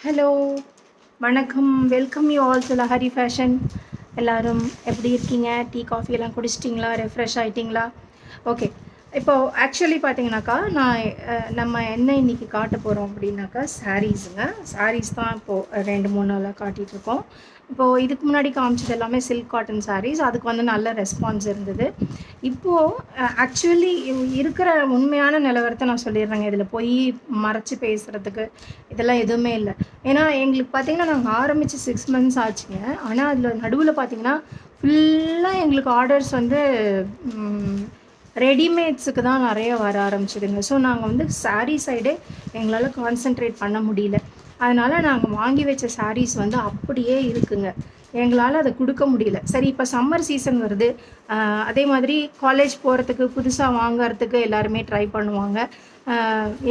Hello வணக்கம். Welcome you all to Lahari fashion. எல்லோரும் எப்படி இருக்கீங்க? டீ காஃபி எல்லாம் குடிச்சிட்டிங்களா? ரெஃப்ரெஷ் ஆகிட்டிங்களா? ஓகே. இப்போது ஆக்சுவலி பார்த்தீங்கன்னாக்கா நம்ம என்ன இன்றைக்கி காட்ட போகிறோம் அப்படின்னாக்கா சாரீஸுங்க. சாரீஸ் தான் இப்போது 2-3 நாளாக காட்டிகிட்ருக்கோம். இப்போது இதுக்கு முன்னாடி காமிச்சது எல்லாமே சில்க் காட்டன் சாரீஸ். அதுக்கு வந்து நல்ல ரெஸ்பான்ஸ் இருந்தது. இப்போது ஆக்சுவலி இருக்கிற உண்மையான நிலவரத்தை நான் சொல்லிடுறேங்க. இதில் போய் மறைச்சி பேசுகிறதுக்கு இதெல்லாம் எதுவுமே இல்லை. ஏன்னா எங்களுக்கு பார்த்திங்கன்னா நாங்கள் ஆரம்பித்து 6 months ஆச்சுங்க. ஆனால் அதில் நடுவில் பார்த்திங்கன்னா ஃபுல்லாக எங்களுக்கு ஆர்டர்ஸ் வந்து ரெடிமேட்ஸுக்கு தான் நிறைய வர ஆரம்பிச்சிதுங்க. ஸோ நாங்கள் வந்து சாரீ சைடே எங்களால் கான்சென்ட்ரேட் பண்ண முடியல. அதனால் நாங்கள் வாங்கி வச்ச சாரீஸ் வந்து அப்படியே இருக்குங்க. எங்களால் அதை கொடுக்க முடியல. சரி, இப்போ சம்மர் சீசன் வருது. அதே மாதிரி காலேஜ் போகிறதுக்கு புதுசாக வாங்கிறதுக்கு எல்லாருமே ட்ரை பண்ணுவாங்க.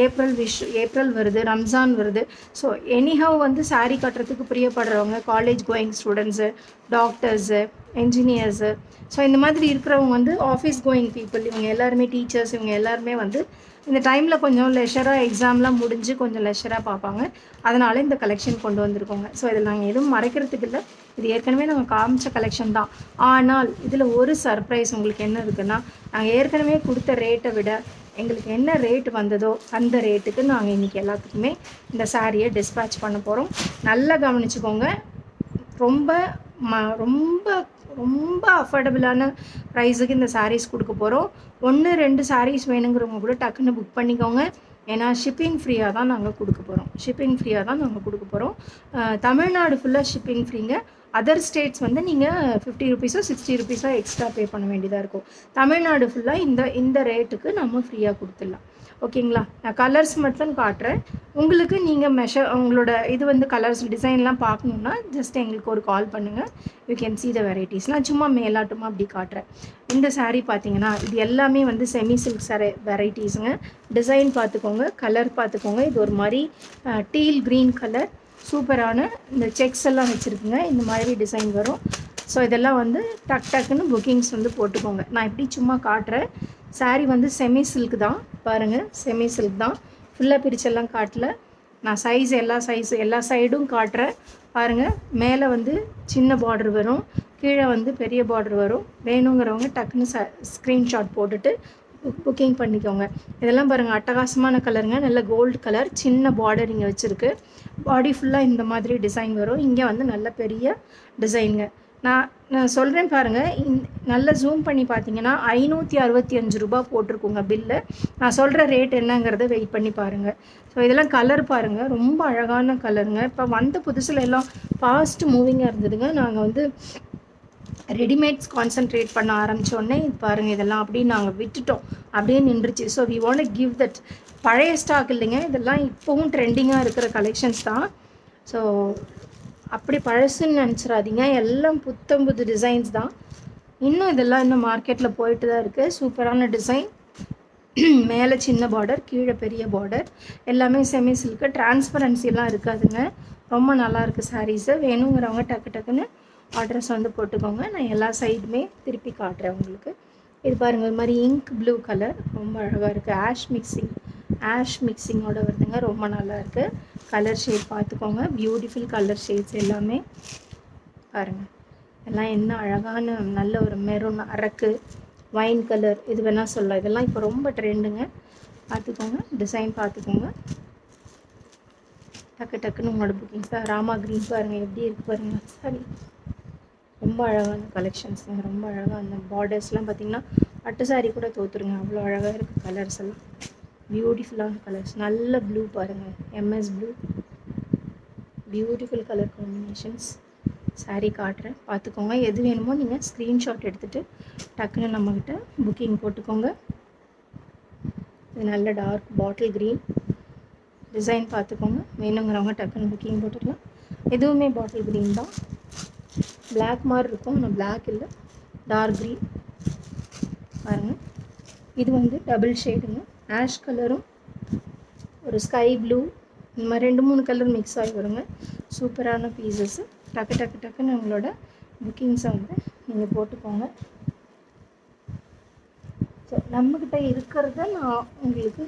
ஏப்ரல் வருது, ரம்ஜான் வருது. ஸோ எனிஹவ் வந்து சாரீ கட்டுறதுக்கு பிரியப்படுறவங்க college going students, doctors, engineers, so இந்த மாதிரி இருக்கிறவங்க வந்து ஆஃபீஸ் கோயிங் பீப்புள், இவங்க எல்லாருமே டீச்சர்ஸ், இவங்க எல்லாருமே வந்து இந்த டைமில் கொஞ்சம் லெஷராக எக்ஸாம்லாம் முடிஞ்சு கொஞ்சம் லெஷராக பார்ப்பாங்க. அதனால் இந்த கலெக்ஷன் கொண்டு வந்திருக்கோங்க. ஸோ இதில் நாங்கள் எதுவும் மறைக்கிறதுக்கு இல்லை. இது ஏற்கனவே நாங்கள் காமிச்ச கலெக்ஷன் தான். ஆனால் இதில் ஒரு சர்ப்ரைஸ் உங்களுக்கு என்ன இருக்குன்னா, நாங்கள் ஏற்கனவே கொடுத்த ரேட்டை விட எங்களுக்கு என்ன ரேட் வந்ததோ அந்த ரேட்டுக்கு நாங்கள் இன்றைக்கி எல்லாத்துக்குமே இந்த சாரியை டிஸ்பேட்ச் பண்ண போகிறோம். நல்லா கவனிச்சுக்கோங்க. ரொம்ப ரொம்ப ரொம்ப அஃபோர்டபுளான ப்ரைஸுக்கு இந்த சாரீஸ் கொடுக்க போகிறோம். 1-2 சாரீஸ் வேணுங்கிறவங்க கூட டக்குன்னு புக் பண்ணிக்கோங்க. ஏன்னா ஷிப்பிங் ஃப்ரீயாக தான் நாங்கள் கொடுக்க போகிறோம். தமிழ்நாடு ஃபுல்லாக ஷிப்பிங் ஃப்ரீங்க. அதர் ஸ்டேட்ஸ் வந்து நீங்கள் 50 rupees 60 rupees எக்ஸ்ட்ரா பே பண்ண வேண்டியதாக இருக்கும். தமிழ்நாடு ஃபுல்லாக இந்த ரேட்டுக்கு நம்ம ஃப்ரீயாக கொடுத்துடலாம். ஓகேங்களா? நான் கலர்ஸ் மட்டும் காட்டுறேன். உங்களுக்கு நீங்கள் உங்களோட இது வந்து கலர்ஸ் டிசைன்லாம் பார்க்கணுன்னா ஜஸ்ட் எங்களுக்கு ஒரு கால் பண்ணுங்கள். You can see the varieties. நான் சும்மா மேலாட்டமாக அப்படி காட்டுறேன். இந்த சாரீ பார்த்தீங்கன்னா இது எல்லாமே வந்து செமி சில்க் வெரைட்டிஸுங்க. டிசைன் பார்த்துக்கோங்க, கலர் பார்த்துக்கோங்க. இது ஒரு மாதிரி டீல் க்ரீன் கலர், சூப்பரான இந்த செக்ஸ் எல்லாம் வச்சுருக்குங்க. இந்த மாதிரி டிசைன் வரும். ஸோ இதெல்லாம் வந்து டக்குன்னு புக்கிங்ஸ் வந்து போட்டுக்கோங்க. நான் இப்படி சும்மா காட்டுறேன். சாரீ வந்து செமி சில்க் தான் பாருங்கள். செமி சில்க் தான். ஃபுல்லாக பிரிச்செல்லாம் காட்டல. நான் எல்லா சைடும் காட்டுறேன் பாருங்கள். மேலே வந்து சின்ன பார்டர் வரும், கீழே வந்து பெரிய பார்டர் வரும். வேணுங்கிறவங்க டக்குன்னு ஸ்க்ரீன்ஷாட் போட்டுட்டு புக்கிங் பண்ணிக்கோங்க. இதெல்லாம் பாருங்கள், அட்டகாசமான கலருங்க. நல்ல கோல்டு கலர், சின்ன பார்டர் இங்கே வச்சுருக்கு. பாடி ஃபுல்லாக இந்த மாதிரி டிசைன் வரும். இங்கே வந்து நல்ல பெரிய டிசைனுங்க. நான் சொல்கிறேன் பாருங்கள். நல்லா ஜூம் பண்ணி பார்த்தீங்கன்னா 565 ரூபா போட்டிருக்குங்க பில்லு. நான் சொல்கிற ரேட் என்னங்கிறத வெயிட் பண்ணி பாருங்கள். ஸோ இதெல்லாம் கலர் பாருங்கள், ரொம்ப அழகான கலருங்க. இப்போ வந்த புதுசில் எல்லாம் ஃபாஸ்ட் மூவிங்காக இருந்ததுங்க. நாங்கள் வந்து ரெடிமேட்ஸ் கான்சன்ட்ரேட் பண்ண ஆரம்பித்தோடனே இது பாருங்கள், இதெல்லாம் அப்படியே நாங்கள் விட்டுட்டோம், அப்படியே நின்றுச்சு. So we want to give that. பழைய ஸ்டாக் இல்லைங்க, இதெல்லாம் இப்போவும் ட்ரெண்டிங்காக இருக்கிற கலெக்ஷன்ஸ் தான். ஸோ அப்படி பழசுன்னு நினச்சிடாதீங்க. எல்லாம் புது டிசைன்ஸ் தான். இதெல்லாம் மார்க்கெட்டில் போயிட்டு தான் இருக்குது. சூப்பரான டிசைன். மேலே சின்ன பார்டர், கீழே பெரிய பார்டர், எல்லாமே செமி சில்க்கு. டிரான்ஸ்பரன்சிலாம் இருக்காதுங்க. ரொம்ப நல்லாயிருக்கு சாரீஸு. வேணுங்கிறவங்க டக்குன்னு ஆர்டர்ஸ் வந்து போட்டுக்கோங்க. நான் எல்லா சைடுமே திருப்பி காட்டுறேன் உங்களுக்கு. இது பாருங்கள், ஒரு மாதிரி இங்க் ப்ளூ கலர், ரொம்ப அழகாக இருக்குது. ஆஷ் மிக்சிங்கோடு வருதுங்க. ரொம்ப நல்லா இருக்குது. கலர் ஷேட் பார்த்துக்கோங்க. பியூட்டிஃபுல் கலர் ஷேட்ஸ் எல்லாமே பாருங்கள். எல்லாம் என்ன அழகான நல்ல ஒரு மெரூன், அரக்கு, வைன் கலர், இது வேணால் சொல்லலாம். இதெல்லாம் இப்போ ரொம்ப ட்ரெண்டுங்க. பார்த்துக்கோங்க, டிசைன் பார்த்துக்கோங்க. டக்குன்னு உங்களோட புக்கிங்ஸ் தான். ராமா க்ரீன் பாருங்கள் எப்படி இருக்குது பாருங்கள். சரி, ரொம்ப அழகான கலெக்ஷன்ஸுங்க. ரொம்ப அழகாக அந்த பார்டர்ஸ்லாம் பார்த்திங்கன்னா பட்டு சாரி கூட தோற்றுருங்க, அவ்வளோ அழகாக இருக்குது கலர்ஸ் எல்லாம். பியூட்டிஃபுல்லான கலர்ஸ். நல்ல ப்ளூ பாருங்கள், MS blue. Beautiful colour combinations. Sari காட்டுறேன் பார்த்துக்கோங்க. எது வேணுமோ நீங்கள் ஸ்க்ரீன்ஷாட் எடுத்துகிட்டு டக்குன்னு நம்மக்கிட்ட புக்கிங் போட்டுக்கோங்க. இது நல்ல டார்க் பாட்டில் க்ரீன் டிசைன் பார்த்துக்கோங்க. வேணுங்கிறவங்க டக்குன்னு புக்கிங் போட்டுக்கலாம். எதுவுமே பாட்டில் க்ரீன் தான். பிளாக் மாதிரி இருக்கும், ஆனால் பிளாக் இல்லை, டார்க் க்ரீன் பாருங்கள். இது வந்து டபுள் ஷேடுங்க. ஆஷ் கலரும் ஒரு ஸ்கை ப்ளூ, இந்த மாதிரி 2-3 கலர் மிக்ஸ் ஆகி வருங்க. சூப்பரான பீசஸ்ஸு. டக்குன்னு உங்களோட புக்கிங்ஸை வந்து நீங்கள் போட்டுக்கோங்க. ஸோ நம்மக்கிட்ட இருக்கிறத நான் உங்களுக்கு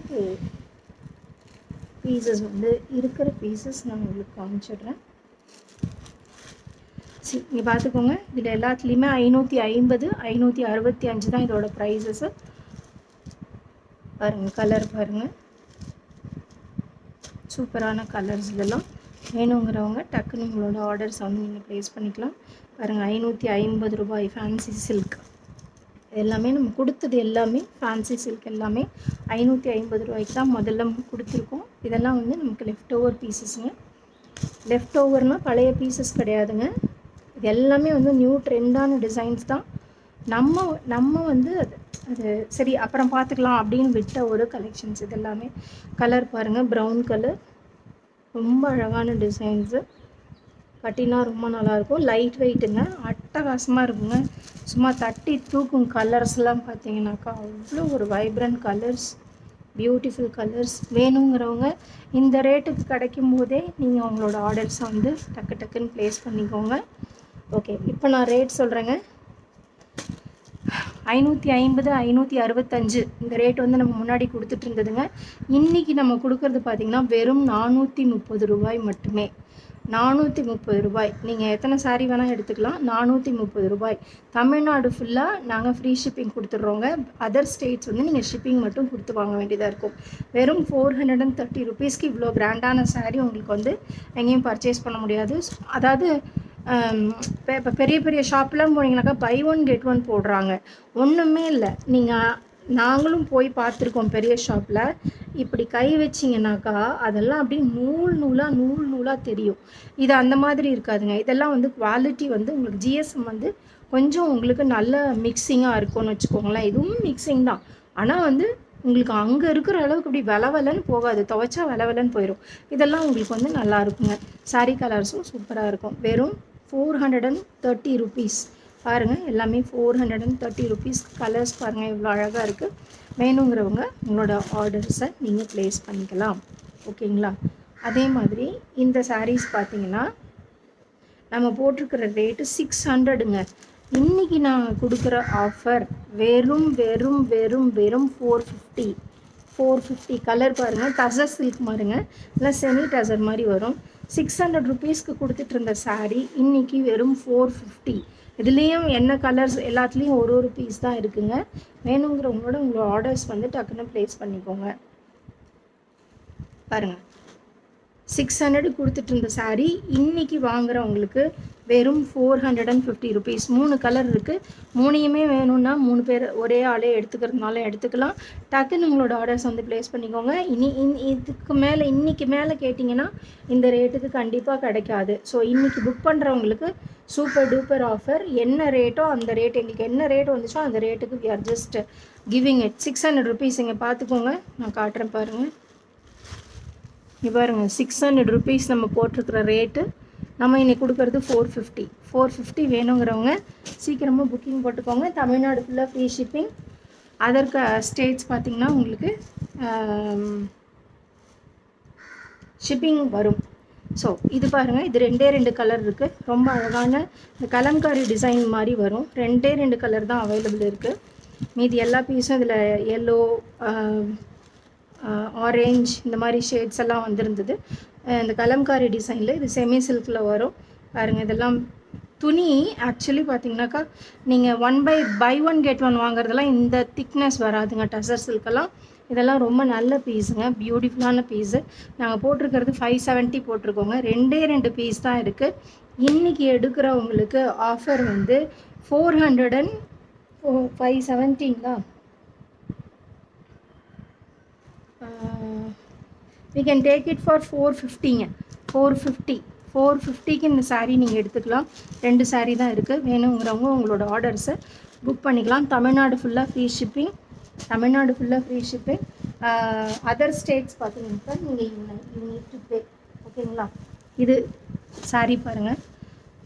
பீசஸ் வந்து இருக்கிற பீசஸ் நான் உங்களுக்கு காமிச்சிடுறேன். சரி, இங்கே பார்த்துக்கோங்க. இதில் எல்லாத்துலேயுமே 550 565 தான் இதோட ப்ரைஸஸ்ஸு. பாருங்கள், கலர் பாருங்கள், சூப்பரான கலர்ஸ். இதெல்லாம் வேணுங்கிறவங்க டக்குன்னு உங்களோட ஆர்டர்ஸ் வந்து நீங்கள் ப்ளேஸ் பண்ணிக்கலாம். பாருங்கள், 550 ரூபாய் ஃபேன்சி சில்க். எல்லாமே நம்ம கொடுத்தது எல்லாமே ஃபேன்சி சில்க் எல்லாமே 550 ரூபாய்க்கு தான் முதல்ல கொடுத்துருக்கோம். இதெல்லாம் வந்து நமக்கு லெஃப்ட் ஓவர் பீசஸ்ங்க. லெஃப்ட் ஓவர்னால் பழைய பீசஸ் கிடையாதுங்க. இது எல்லாமே வந்து நியூ ட்ரெண்டான டிசைன்ஸ் தான். நம்ம வந்து அது சரி அப்புறம் பார்த்துக்கலாம் அப்படின்னு விட்ட ஒரு கலெக்ஷன்ஸ். இது எல்லாமே கலர் பாருங்கள், ப்ரௌன் கலர், ரொம்ப அழகான டிசைன்ஸு. கட்டினா ரொம்ப நல்லாயிருக்கும். லைட் வெயிட்டுங்க, அட்டகாசமாக இருக்குங்க. சும்மா தட்டி தூக்கும். கலர்ஸ்லாம் பார்த்தீங்கன்னாக்கா அவ்வளோ ஒரு வைப்ரண்ட் கலர்ஸ், பியூட்டிஃபுல் கலர்ஸ். வேணுங்கிறவங்க இந்த ரேட்டுக்கு கிடைக்கும் போதே நீங்கள் உங்களோட ஆர்டர்ஸை வந்து டக்குன்னு ப்ளேஸ் பண்ணிக்கோங்க. ஓகே, இப்போ நான் ரேட் சொல்கிறேங்க. 550 565 இந்த ரேட் வந்து நம்ம முன்னாடி கொடுத்துட்டு இருந்ததுங்க. இன்றைக்கி நம்ம கொடுக்குறது பார்த்திங்கன்னா வெறும் 430 ரூபாய் மட்டுமே. 430 ரூபாய். நீங்கள் எத்தனை சாரீ வேணால் எடுத்துக்கலாம். 430 ரூபாய். தமிழ்நாடு ஃபுல்லாக நாங்கள் ஃப்ரீ ஷிப்பிங் கொடுத்துட்றோங்க. அதர் ஸ்டேட்ஸ் வந்து நீங்கள் ஷிப்பிங் மட்டும் கொடுத்து வாங்க வேண்டியதாக இருக்கும். வெறும் 430 ருபீஸ்க்கு இவ்வளோ கிராண்டான சாரீ உங்களுக்கு வந்து எங்கேயும் பர்ச்சேஸ் பண்ண முடியாது. அதாவது இப்போ பெரிய பெரிய ஷாப்லாம் போனீங்கன்னாக்கா பை ஒன் கெட் ஒன் போடுறாங்க. ஒன்றுமே இல்லை. நாங்களும் போய் பார்த்துருக்கோம் பெரிய ஷாப்பில். இப்படி கை வச்சிங்கனாக்கா அதெல்லாம் அப்படியே நூல் நூலாக தெரியும். இது அந்த மாதிரி இருக்காதுங்க. இதெல்லாம் வந்து குவாலிட்டி வந்து உங்களுக்கு ஜிஎஸ்எம் வந்து கொஞ்சம் உங்களுக்கு நல்ல மிக்சிங்காக இருக்கும்னு வச்சுக்கோங்களேன். இதுவும் மிக்சிங் தான், ஆனால் வந்து உங்களுக்கு அங்கே இருக்கிற அளவுக்கு இப்படி வெலன்னு போகாது. துவைச்சா வெலன்னு போயிடும். இதெல்லாம் உங்களுக்கு வந்து நல்லா இருக்குங்க. சாரீ கலர்ஸும் சூப்பராக இருக்கும். வெறும் 430 ருபீஸ். பாருங்கள், எல்லாமே 430 ருபீஸ். கலர்ஸ் பாருங்கள் எவ்வளோ அழகாக இருக்குது. வேணுங்கிறவங்க உங்களோட ஆர்டர்ஸை நீங்கள் ப்ளேஸ் பண்ணிக்கலாம். ஓகேங்களா? அதே மாதிரி இந்த சாரீஸ் பார்த்தீங்கன்னா நம்ம போட்டிருக்கிற ரேட்டு 600ங்க. இன்றைக்கி நான் கொடுக்குற ஆஃபர் வெறும் 450. கலர் பாருங்கள், டசர் சில்க் மாதிரிங்க, இல்லை செமி டசர் மாதிரி வரும். 600 ருபீஸ்க்கு கொடுத்துட்டு இருந்த சாரீ இன்றைக்கி வெறும் 450. இதுலேயும் என்ன கலர்ஸ் எல்லாத்துலேயும் ஒரு பீஸ் தான் இருக்குங்க. வேணுங்கிறவங்களோட உங்களோட ஆர்டர்ஸ் வந்து டக்குன்னு ப்ளேஸ் பண்ணிக்கோங்க. பாருங்கள், 600 கொடுத்துட்டு இருந்த சாரீ இன்றைக்கி வாங்குகிறவங்களுக்கு வெறும் 450 ருபீஸ். 3 கலர் இருக்குது. 3யுமே வேணும்னா 3 பேர் ஒரே ஆளே எடுத்துக்கிறதுனால எடுத்துக்கலாம். டக்குன்னு உங்களோட ஆர்டர்ஸ் வந்து ப்ளேஸ் பண்ணிக்கோங்க. இன்றைக்கி மேலே கேட்டிங்கன்னா இந்த ரேட்டுக்கு கண்டிப்பாக கிடைக்காது. ஸோ இன்றைக்கி புக் பண்ணுறவங்களுக்கு சூப்பர் டூப்பர் ஆஃபர். என்ன ரேட்டோ அந்த ரேட், எங்களுக்கு என்ன ரேட் வந்துச்சோ அந்த ரேட்டுக்கு we are just giving it 600 rupees. இங்கே பார்த்துக்கோங்க, நான் காட்டுறேன் பாருங்கள். இங்கே பாருங்கள், 600 ருபீஸ் நம்ம போட்டிருக்கிற ரேட்டு. நம்ம இன்றைக்கி கொடுக்குறது 450 வேணுங்கிறவங்க சீக்கிரமாக புக்கிங் போட்டுக்கோங்க. தமிழ்நாடு ஃபுல்லாக ஃப்ரீ ஷிப்பிங். அதற்கு ஸ்டேட்ஸ் பார்த்திங்கன்னா உங்களுக்கு ஷிப்பிங் வரும். ஸோ இது பாருங்கள், இது 2 கலர் இருக்குது. ரொம்ப அழகான இந்த கலம்காரி டிசைன் மாதிரி வரும். 2 கலர் தான் அவைலபிள் இருக்குது. மீதி எல்லா பீஸும் இதில் எல்லோ, ஆரேஞ்ச் இந்த மாதிரி ஷேட்ஸ் எல்லாம் வந்திருந்தது. இந்த கலம்காரி டிசைனில் இது செமி சில்கில் வரும். பாருங்கள், இதெல்லாம் துணி ஆக்சுவலி பார்த்திங்கனாக்கா நீங்கள் பை ஒன் கெட் ஒன் வாங்குறதெல்லாம் இந்த திக்னஸ் வராதுங்க. டசர் சில்கெல்லாம் இதெல்லாம் ரொம்ப நல்ல பீஸுங்க, பியூட்டிஃபுல்லான பீஸு. நாங்கள் போட்டிருக்கிறது 570 போட்டிருக்கோங்க. 2 பீஸ் தான் இருக்குது. இன்றைக்கி எடுக்கிறவங்களுக்கு ஆஃபர் வந்து 570ங்களா, we can take it for 450ங்க. 450க்கு இந்த சாரீ நீங்கள் எடுத்துக்கலாம். 2 சாரீ தான் இருக்குது. வேணுங்கிறவங்க உங்களோட ஆர்டர்ஸை புக் பண்ணிக்கலாம். தமிழ்நாடு ஃபுல்லாக ஃப்ரீ ஷிப்பிங். அதர் ஸ்டேட்ஸ் பார்த்தீங்கன்னா நீங்கள் யூ நீட் டு பே. ஓகேங்களா? இது சாரீ பாருங்கள்,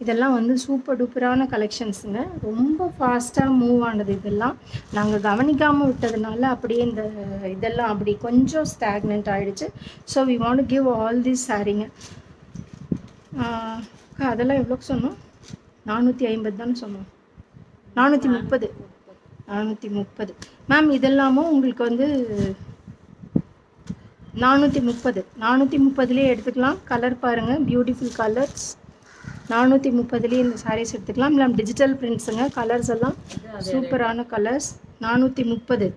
இதெல்லாம் வந்து சூப்பர் டூப்பரான கலெக்ஷன்ஸுங்க. ரொம்ப ஃபாஸ்ட்டாக மூவ் ஆனது. இதெல்லாம் நாங்கள் கவனிக்காமல் விட்டதுனால அப்படியே இதெல்லாம் அப்படி கொஞ்சம் ஸ்டாக்னெண்ட் ஆகிடுச்சு. So we want to give all this சாரீங்க. அதெல்லாம் எவ்வளோக்கு சொன்னோம்? 450 தானே சொன்னோம். 430 மேம். இதெல்லாமும் உங்களுக்கு வந்து 430 430லேயே எடுத்துக்கலாம். கலர் பாருங்கள், பியூட்டிஃபுல் கலர்ஸ். 430லேயே இந்த சாரீஸ் எடுத்துக்கலாம். இல்லை டிஜிட்டல் பிரிண்ட்ஸுங்க, கலர்ஸ் எல்லாம் சூப்பரான கலர்ஸ். 430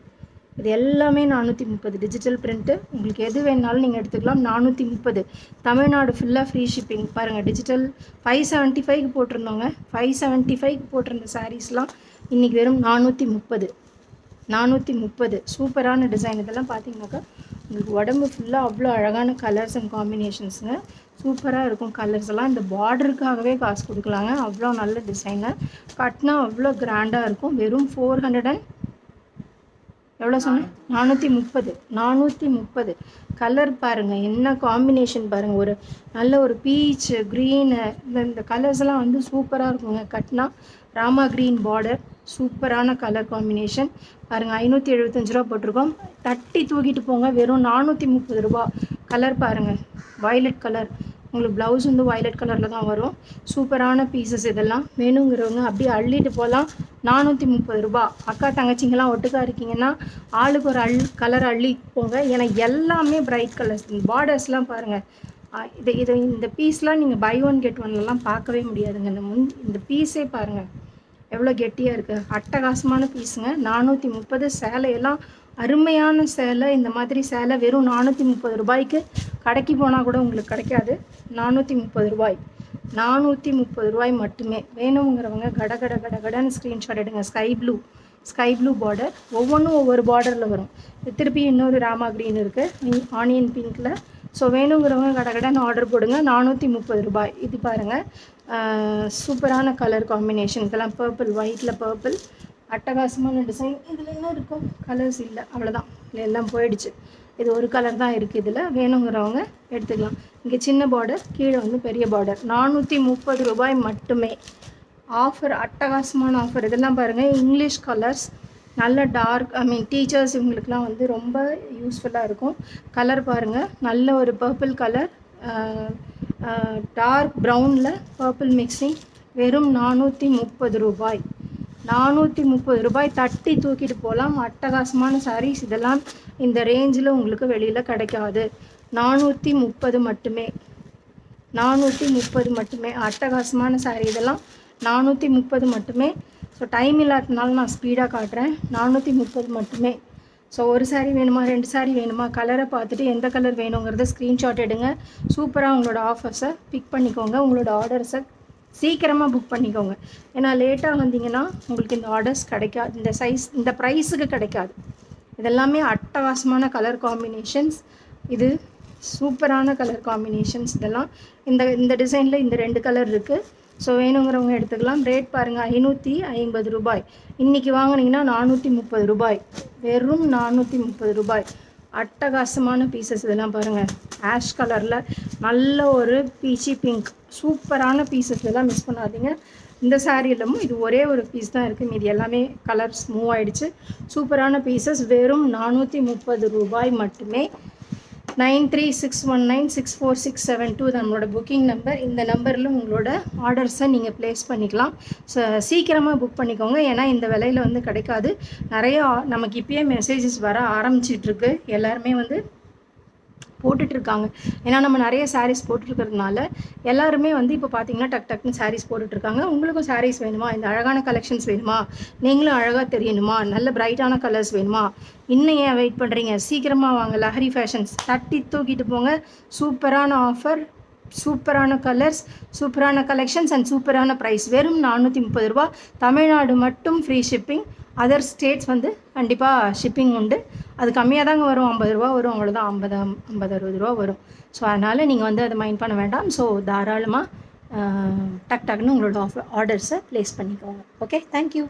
இது எல்லாமே 430 டிஜிட்டல் பிரிண்ட்டு. உங்களுக்கு எது வேணாலும் நீங்கள் எடுத்துக்கலாம். 430 தமிழ்நாடு ஃபுல்லாக ஃப்ரீ ஷிப்பிங். பாருங்கள், டிஜிட்டல் 575க்கு போட்டிருந்தோங்க. 575க்கு போட்டிருந்த சாரீஸ்லாம் இன்றைக்கி வெறும் 430 சூப்பரான டிசைன். இதெல்லாம் பார்த்தீங்கன்னாக்கா உங்களுக்கு உடம்பு ஃபுல்லாக அவ்வளோ அழகான கலர்ஸ் அண்ட் காம்பினேஷன்ஸுங்க. சூப்பராக இருக்கும் கலர்ஸ் எல்லாம். இந்த பார்டருக்காகவே காசு கொடுக்கலாங்க, அவ்வளோ நல்ல டிசைனு. கட்டினா அவ்வளோ கிராண்டாக இருக்கும். வெறும் 400 எவ்வளோ சொன்னேன்? 430 கலர் பாருங்கள், என்ன காம்பினேஷன் பாருங்கள். ஒரு நல்ல ஒரு பீச்சு க்ரீனு, இந்த கலர்ஸ் எல்லாம் வந்து சூப்பராக இருக்குங்க. கட்டினா ராமா க்ரீன் பார்டர், சூப்பரான கலர் காம்பினேஷன் பாருங்கள். 575 ரூபா போட்டிருக்கோம். தட்டி தூக்கிட்டு போங்க, வெறும் 430 ரூபா. கலர் பாருங்கள், வயலட் கலர். உங்களுக்கு ப்ளவுஸ் வந்து வயலட் கலரில் தான் வரும். சூப்பரான பீசஸ் இதெல்லாம். வேணுங்கிறவங்க அப்படியே அள்ளிட்டு போகலாம். 430 ரூபா. அக்கா தங்கச்சிங்கெல்லாம் ஒட்டுக்கா இருக்கீங்கன்னா ஆளுக்கு ஒரு கலர் அள்ளி போங்க. ஏன்னா எல்லாமே பிரைட் கலர்ஸ். இந்த பார்டர்ஸ்லாம் பாருங்கள். இந்த பீஸ்லாம் நீங்கள் பை ஒன் கெட் ஒன்லலாம் பார்க்கவே முடியாதுங்க. இந்த பீஸே பாருங்கள் எவ்வளோ கெட்டியாக இருக்குது. அட்டகாசமான பீஸுங்க. 430 சேலையெல்லாம் அருமையான சேலை. இந்த மாதிரி சேலை வெறும் 430 ரூபாய்க்கு கடைக்கு போனால் கூட உங்களுக்கு கிடைக்காது. 430 ரூபாய், 430 ரூபாய் மட்டுமே. வேணுங்கிறவங்க கடன்னு ஸ்க்ரீன்ஷாட் எடுங்க. ஸ்கை ப்ளூ பார்டர், ஒவ்வொன்றும் ஒவ்வொரு பார்டரில் வரும். திருப்பி இன்னொரு ராமா க்ரீன் இருக்குது, ஆனியன் பிங்க்கில். ஸோ வேணுங்கிறவங்க கடைன்னு ஆர்டர் போடுங்க. 430 ரூபாய். இது பாருங்கள், சூப்பரான கலர் காம்பினேஷன். இதெல்லாம் பர்பிள், ஒயிட்டில் பர்பிள், அட்டகாசமான டிசைன். இதில் என்ன இருக்கும்? கலர்ஸ் இல்லை, அவ்வளோதான். இல்லை, எல்லாம் போயிடுச்சு. இது ஒரு கலர் தான் இருக்குது இதில். வேணுங்கிறவங்க எடுத்துக்கலாம். இங்கே சின்ன பார்டர், கீழே வந்து பெரிய பார்டர். 430 ரூபாய் மட்டுமே. ஆஃபர், அட்டகாசமான ஆஃபர். இதெல்லாம் பாருங்கள், இங்கிலீஷ் கலர்ஸ், நல்ல டார்க், டீச்சர்ஸ் இவங்களுக்குலாம் வந்து ரொம்ப யூஸ்ஃபுல்லாக இருக்கும். கலர் பாருங்கள், நல்ல ஒரு பர்பிள் கலர், டார்க் ப்ரௌனில் பர்பிள் மிக்சிங். வெறும் 430 ரூபாய். 430 ரூபாய். தட்டி தூக்கிட்டு போகலாம். அட்டகாசமான சாரீஸ் இதெல்லாம். இந்த ரேஞ்சில் உங்களுக்கு வெளியில் கிடைக்காது. 430 மட்டுமே. 430 மட்டுமே. அட்டகாசமான சாரீ இதெல்லாம். 430 மட்டுமே. ஸோ டைம் இல்லாததுனால நான் ஸ்பீடாக காட்டுறேன். 430 மட்டுமே. ஸோ ஒரு சாரீ வேணுமா, 2 சாரீ வேணுமா, கலரை பார்த்துட்டு எந்த கலர் வேணுங்கிறத ஸ்க்ரீன்ஷாட் எடுங்க. சூப்பராக உங்களோட ஆஃபர்ஸை பிக் பண்ணிக்கோங்க. உங்களோட ஆர்டர்ஸை சீக்கிரமாக புக் பண்ணிக்கோங்க. ஏன்னா லேட்டாக வந்தீங்கன்னா உங்களுக்கு இந்த ஆர்டர்ஸ் கிடைக்காது, இந்த சைஸ் இந்த ப்ரைஸுக்கு கிடைக்காது. இதெல்லாமே அட்டகாசமான கலர் காம்பினேஷன்ஸ். இது சூப்பரான கலர் காம்பினேஷன்ஸ். இதெல்லாம் இந்த டிசைனில் இந்த 2 கலர் இருக்குது. ஸோ வேணுங்கிறவங்க எடுத்துக்கலாம். ரேட் பாருங்கள், 550 ரூபாய். இன்றைக்கி வாங்கினீங்கன்னா 430 ரூபாய். வெறும் 430 ரூபாய். அட்டகாசமான பீசஸ் இதெல்லாம் பாருங்கள். ஆஷ் கலரில் நல்ல ஒரு பீச்சி பிங்க், சூப்பரான பீசஸ். இதெல்லாம் மிஸ் பண்ணாதீங்க. இந்த சாரீலும் இது ஒரே ஒரு பீஸ் தான் இருக்குது, மீதி எல்லாமே கலர்ஸ் மூவ் ஆகிடுச்சு. சூப்பரான பீசஸ். வெறும் 430 ரூபாய் மட்டுமே. 9361964672 நம்மளோட புக்கிங் நம்பர். இந்த நம்பரில் உங்களோட ஆர்டர்ஸை நீங்கள் ப்ளேஸ் பண்ணிக்கலாம். சீக்கிரமாக புக் பண்ணிக்கோங்க. ஏன்னா இந்த விலையில் வந்து கிடைக்காது. நிறையா நமக்கு இப்போயே மெசேஜஸ் வர ஆரம்பிச்சிட்ருக்கு. எல்லாருமே வந்து போட்டுட்ருக்காங்க. ஏன்னா நம்ம நிறைய சாரீஸ் போட்டுருக்கிறதுனால எல்லாருமே வந்து இப்போ பார்த்தீங்கன்னா டக்குன்னு சாரீஸ் போட்டுட்ருக்காங்க. உங்களுக்கும் சாரீஸ் வேணுமா, இந்த அழகான கலெக்ஷன்ஸ் வேணுமா, நீங்களும் அழகாக தெரியணுமா, நல்ல பிரைட்டான கலர்ஸ் வேணுமா, இன்னும் ஏன் வெயிட் பண்ணுறீங்க, சீக்கிரமாக வாங்க. லஹரி ஃபேஷன்ஸ். தட்டி தூக்கிட்டு போங்க. சூப்பரான ஆஃபர், சூப்பரான கலர்ஸ், சூப்பரான கலெக்ஷன்ஸ் அண்ட் சூப்பரான ப்ரைஸ். வெறும் 430 ரூபா. தமிழ்நாடு மட்டும் ஃப்ரீ ஷிப்பிங். அதர் ஸ்டேட்ஸ் வந்து கண்டிப்பாக ஷிப்பிங் உண்டு. அது கம்மியாக தாங்க வரும், 50 ரூபா வரும், அவ்வளோதான். 50-60 ரூபா வரும். ஸோ அதனால் நீங்கள் வந்து அதை மைண்ட் பண்ண வேண்டாம். ஸோ தாராளமாக டக்குன்னு உங்களோட ஆர்டர்ஸை ப்ளேஸ் பண்ணிக்கோங்க. Okay, thank you.